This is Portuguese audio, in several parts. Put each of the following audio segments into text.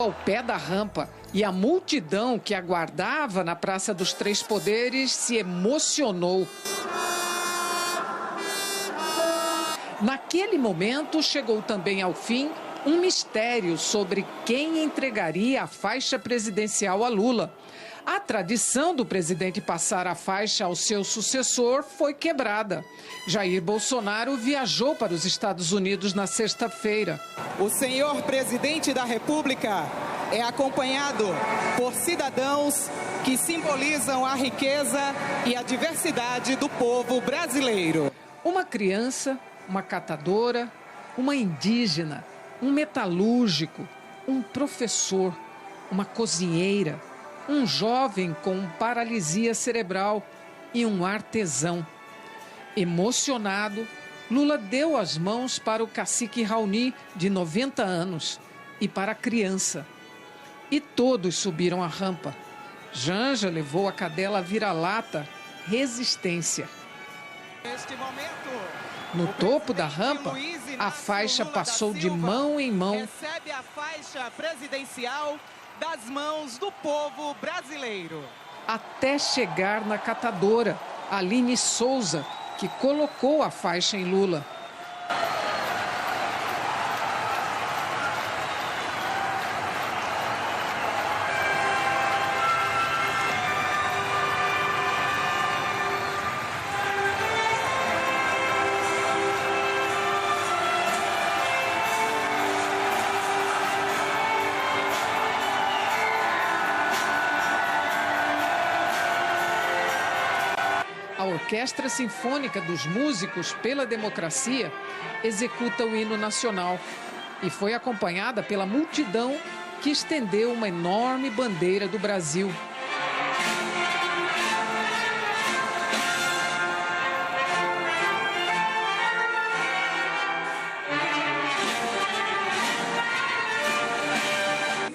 ao pé da rampa e a multidão que aguardava na Praça dos Três Poderes se emocionou. Naquele momento, chegou também ao fim um mistério sobre quem entregaria a faixa presidencial a Lula. A tradição do presidente passar a faixa ao seu sucessor foi quebrada. Jair Bolsonaro viajou para os Estados Unidos na sexta-feira. O senhor presidente da República é acompanhado por cidadãos que simbolizam a riqueza e a diversidade do povo brasileiro. Uma criança, uma catadora, uma indígena, um metalúrgico, um professor, uma cozinheira, um jovem com paralisia cerebral e um artesão. Emocionado, Lula deu as mãos para o cacique Raoni, de 90 anos, e para a criança. E todos subiram a rampa. Janja levou a cadela vira-lata Resistência. Neste momento, no topo da rampa, a faixa passou de mão em mão. Recebe a faixa presidencial das mãos do povo brasileiro. Até chegar na catadora, Aline Souza, que colocou a faixa em Lula. A Orquestra Sinfônica dos Músicos pela Democracia executa o hino nacional e foi acompanhada pela multidão que estendeu uma enorme bandeira do Brasil.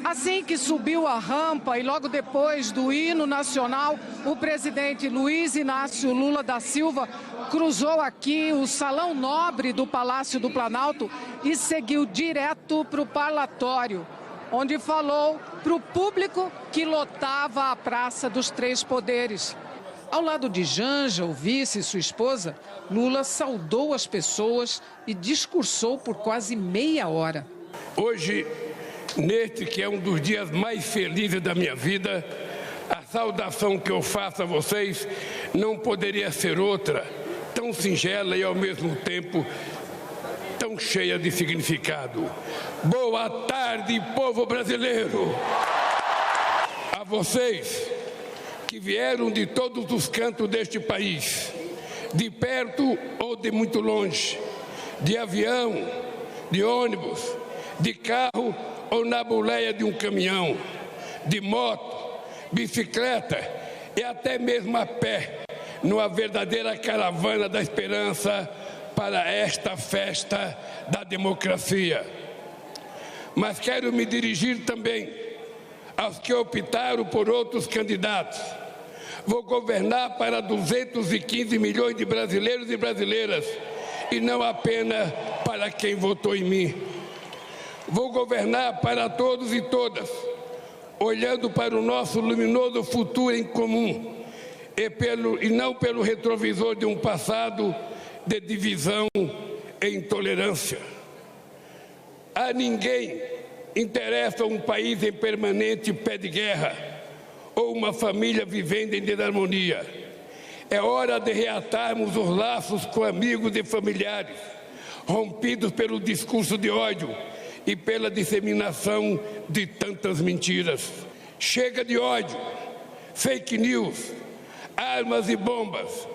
Assim que subiu a rampa e logo depois do hino nacional, o presidente Luiz Inácio Lula da Silva cruzou aqui o Salão Nobre do Palácio do Planalto e seguiu direto para o parlatório, onde falou para o público que lotava a Praça dos Três Poderes. Ao lado de Janja, o vice e sua esposa, Lula saudou as pessoas e discursou por quase meia hora. Hoje, neste que é um dos dias mais felizes da minha vida, a saudação que eu faço a vocês não poderia ser outra, tão singela e ao mesmo tempo tão cheia de significado. Boa tarde, povo brasileiro! A vocês que vieram de todos os cantos deste país, de perto ou de muito longe, de avião, de ônibus, de carro ou na boleia de um caminhão, de moto, bicicleta e até mesmo a pé, numa verdadeira caravana da esperança para esta festa da democracia. Mas quero me dirigir também aos que optaram por outros candidatos. Vou governar para 215 milhões de brasileiros e brasileiras e não apenas para quem votou em mim. Vou governar para todos e todas, olhando para o nosso luminoso futuro em comum e não pelo retrovisor de um passado de divisão e intolerância. A ninguém interessa um país em permanente pé de guerra ou uma família vivendo em desarmonia. É hora de reatarmos os laços com amigos e familiares, rompidos pelo discurso de ódio e pela disseminação de tantas mentiras. Chega de ódio, fake news, armas e bombas.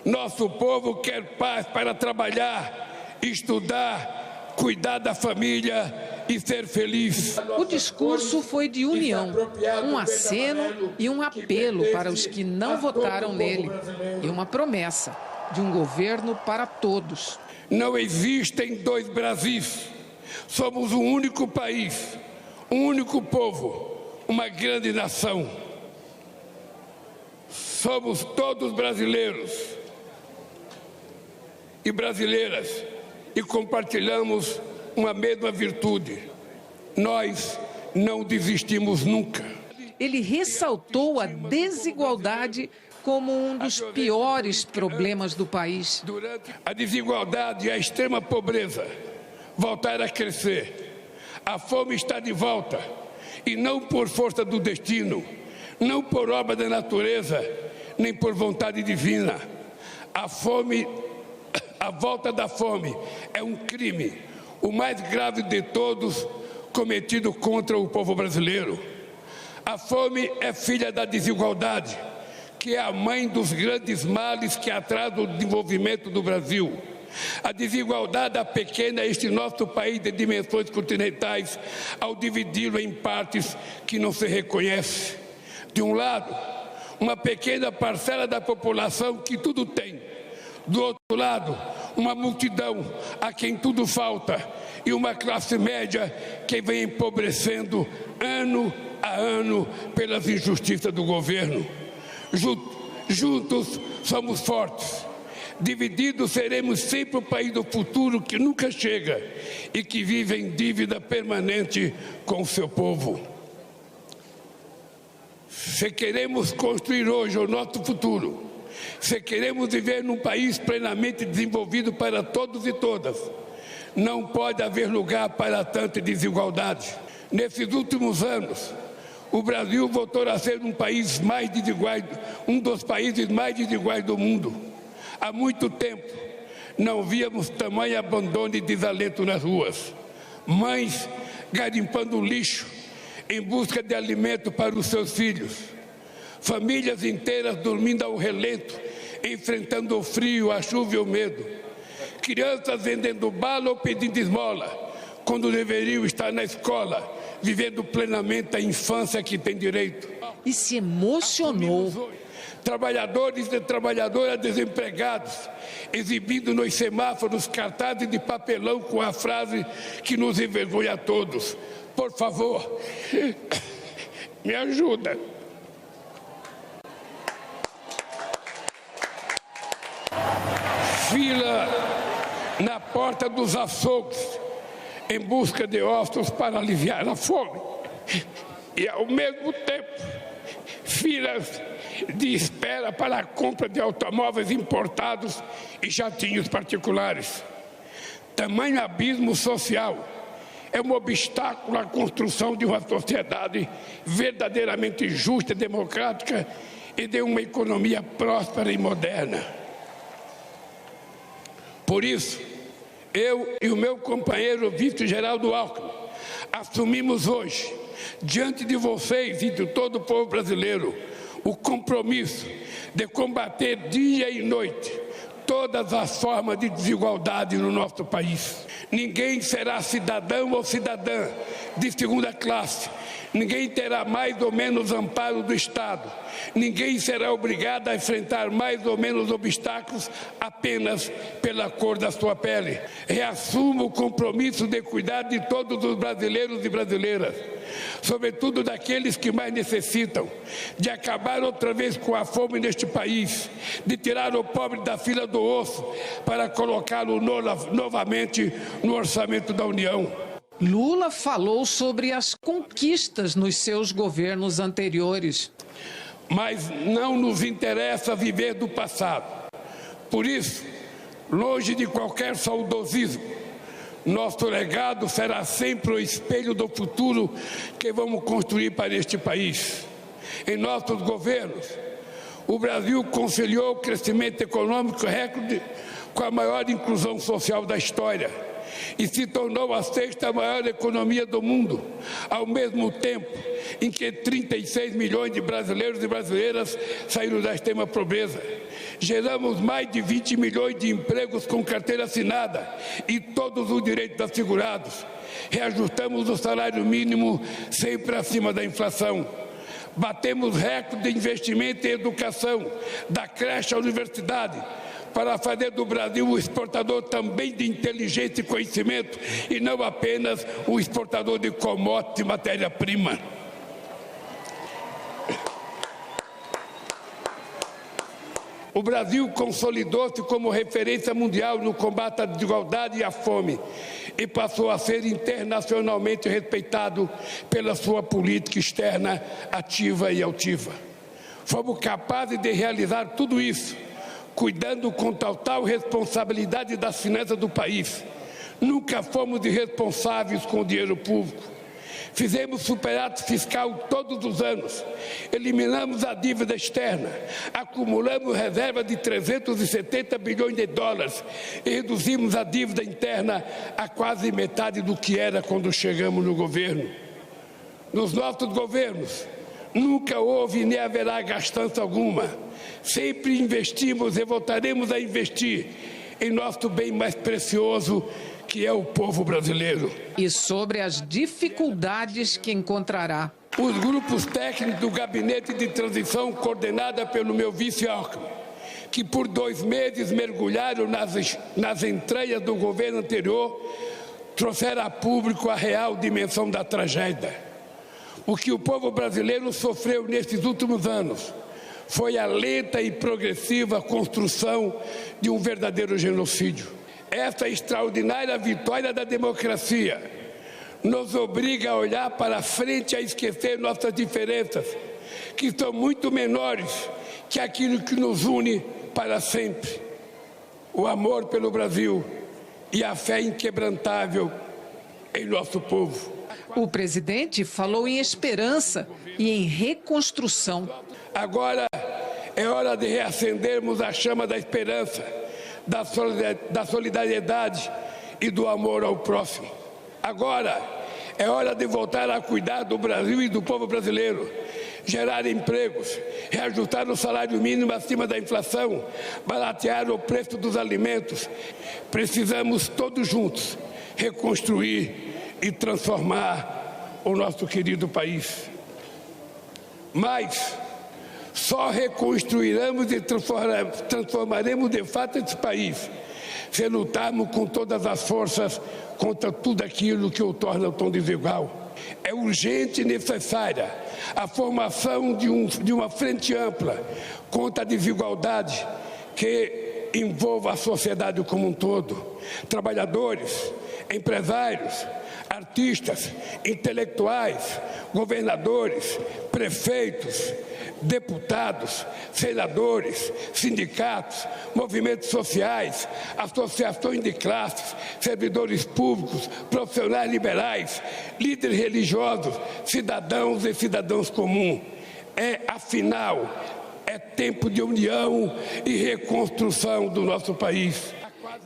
Nosso povo quer paz para trabalhar, estudar, cuidar da família e ser feliz. O discurso foi de união, um aceno e um apelo para os que não votaram nele e uma promessa de um governo para todos. Não existem dois Brasis. Somos um único país, um único povo, uma grande nação. Somos todos brasileiros e brasileiras e compartilhamos uma mesma virtude. Nós não desistimos nunca. Ele ressaltou a desigualdade como um dos piores problemas do país. A desigualdade e a extrema pobreza voltaram a crescer. A fome está de volta, e não por força do destino, não por obra da natureza, nem por vontade divina. A volta da fome é um crime, o mais grave de todos, cometido contra o povo brasileiro. A fome é filha da desigualdade, que é a mãe dos grandes males que atrasam o desenvolvimento do Brasil. A desigualdade apequena este nosso país de dimensões continentais ao dividi-lo em partes que não se reconhece. De um lado, uma pequena parcela da população que tudo tem. Do outro lado, uma multidão a quem tudo falta e uma classe média que vem empobrecendo ano a ano pelas injustiças do governo. Juntos somos fortes. Divididos seremos sempre o país do futuro que nunca chega e que vive em dívida permanente com o seu povo. Se queremos construir hoje o nosso futuro, se queremos viver num país plenamente desenvolvido para todos e todas, não pode haver lugar para tanta desigualdade. Nesses últimos anos, o Brasil voltou a ser um país mais desigual, um dos países mais desiguais do mundo. Há muito tempo não víamos tamanho abandono e desalento nas ruas. Mães garimpando lixo em busca de alimento para os seus filhos. Famílias inteiras dormindo ao relento, enfrentando o frio, a chuva e o medo. Crianças vendendo bala ou pedindo esmola, quando deveriam estar na escola, vivendo plenamente a infância que tem direito. E se emocionou. Trabalhadores e trabalhadoras desempregados, exibindo nos semáforos cartazes de papelão com a frase que nos envergonha a todos: por favor, me ajuda. Fila na porta dos açougues em busca de ossos para aliviar a fome. E ao mesmo tempo, filas de espera para a compra de automóveis importados e jatinhos particulares. Tamanho abismo social é um obstáculo à construção de uma sociedade verdadeiramente justa, democrática e de uma economia próspera e moderna. Por isso, eu e o meu companheiro vice-geraldo Alckmin assumimos hoje, diante de vocês e de todo o povo brasileiro, o compromisso de combater dia e noite todas as formas de desigualdade no nosso país. Ninguém será cidadão ou cidadã de segunda classe. Ninguém terá mais ou menos amparo do Estado. Ninguém será obrigado a enfrentar mais ou menos obstáculos apenas pela cor da sua pele. Reassumo o compromisso de cuidar de todos os brasileiros e brasileiras, sobretudo daqueles que mais necessitam, de acabar outra vez com a fome neste país, de tirar o pobre da fila do osso para colocá-lo novamente no orçamento da União. Lula falou sobre as conquistas nos seus governos anteriores. Mas não nos interessa viver do passado. Por isso, longe de qualquer saudosismo, nosso legado será sempre o espelho do futuro que vamos construir para este país. Em nossos governos, o Brasil conciliou o crescimento econômico recorde com a maior inclusão social da história e se tornou a sexta maior economia do mundo, ao mesmo tempo em que 36 milhões de brasileiros e brasileiras saíram da extrema pobreza. Geramos mais de 20 milhões de empregos com carteira assinada e todos os direitos assegurados. Reajustamos o salário mínimo sempre acima da inflação. Batemos recorde de investimento em educação, da creche à universidade, para fazer do Brasil um exportador também de inteligência e conhecimento e não apenas um exportador de commodities e matéria-prima. O Brasil consolidou-se como referência mundial no combate à desigualdade e à fome e passou a ser internacionalmente respeitado pela sua política externa ativa e altiva. Fomos capazes de realizar tudo isso, cuidando com total responsabilidade das finanças do país. Nunca fomos irresponsáveis com o dinheiro público. Fizemos superávit fiscal todos os anos, eliminamos a dívida externa, acumulamos reserva de 370 bilhões de dólares e reduzimos a dívida interna a quase metade do que era quando chegamos no governo. Nos nossos governos, nunca houve nem haverá gastança alguma. Sempre investimos e voltaremos a investir em nosso bem mais precioso, que é o povo brasileiro. E sobre as dificuldades que encontrará. Os grupos técnicos do Gabinete de Transição, coordenada pelo meu vice Alckmin, que por 2 meses mergulharam nas entranhas do governo anterior, trouxeram a público a real dimensão da tragédia. O que o povo brasileiro sofreu nesses últimos anos foi a lenta e progressiva construção de um verdadeiro genocídio. Essa extraordinária vitória da democracia nos obriga a olhar para frente e a esquecer nossas diferenças, que são muito menores que aquilo que nos une para sempre: o amor pelo Brasil e a fé inquebrantável em nosso povo. O presidente falou em esperança e em reconstrução. Agora é hora de reacendermos a chama da esperança, da solidariedade e do amor ao próximo. Agora é hora de voltar a cuidar do Brasil e do povo brasileiro, gerar empregos, reajustar o salário mínimo acima da inflação, baratear o preço dos alimentos. Precisamos todos juntos reconstruir e transformar o nosso querido país. Mas só reconstruiremos e transformaremos de fato esse país se lutarmos com todas as forças contra tudo aquilo que o torna tão desigual. É urgente e necessária a formação de uma frente ampla contra a desigualdade que envolva a sociedade como um todo. Trabalhadores, empresários, artistas, intelectuais, governadores, prefeitos, deputados, senadores, sindicatos, movimentos sociais, associações de classes, servidores públicos, profissionais liberais, líderes religiosos, cidadãos e cidadãos comuns. Afinal, é tempo de união e reconstrução do nosso país.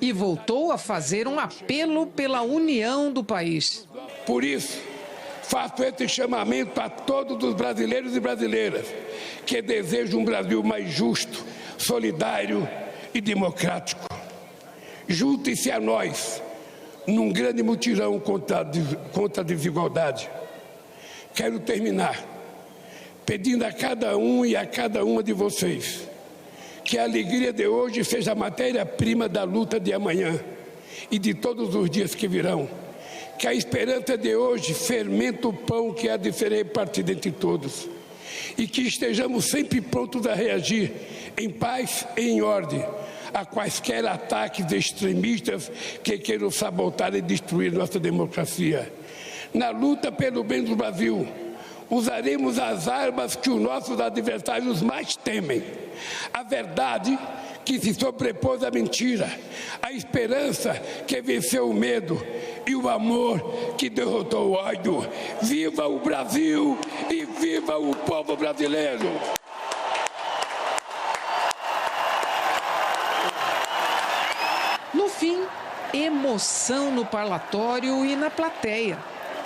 E voltou a fazer um apelo pela união do país. Por isso, faço esse chamamento a todos os brasileiros e brasileiras que desejam um Brasil mais justo, solidário e democrático. Juntem-se a nós num grande mutirão contra a desigualdade. Quero terminar pedindo a cada um e a cada uma de vocês que a alegria de hoje seja a matéria-prima da luta de amanhã e de todos os dias que virão. Que a esperança de hoje fermenta o pão que há de ser repartido entre todos. E que estejamos sempre prontos a reagir em paz e em ordem a quaisquer ataques extremistas que queiram sabotar e destruir nossa democracia. Na luta pelo bem do Brasil, usaremos as armas que os nossos adversários mais temem. A verdade que se sobrepôs à mentira, a esperança que venceu o medo e o amor que derrotou o ódio. Viva o Brasil e viva o povo brasileiro! No fim, emoção no parlatório e na plateia.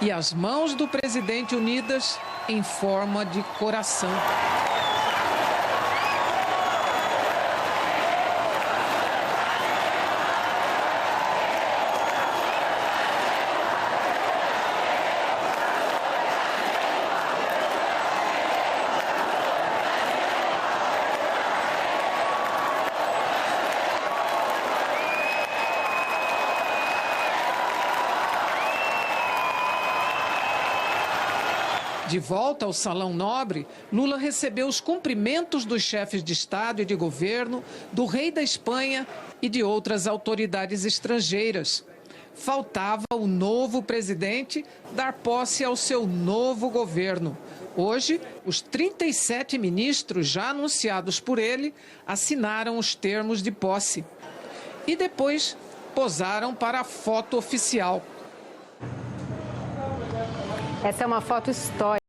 E as mãos do presidente unidas em forma de coração. De volta ao Salão Nobre, Lula recebeu os cumprimentos dos chefes de Estado e de governo, do rei da Espanha e de outras autoridades estrangeiras. Faltava o novo presidente dar posse ao seu novo governo. Hoje, os 37 ministros já anunciados por ele assinaram os termos de posse. E depois posaram para a foto oficial. Essa é uma foto histórica.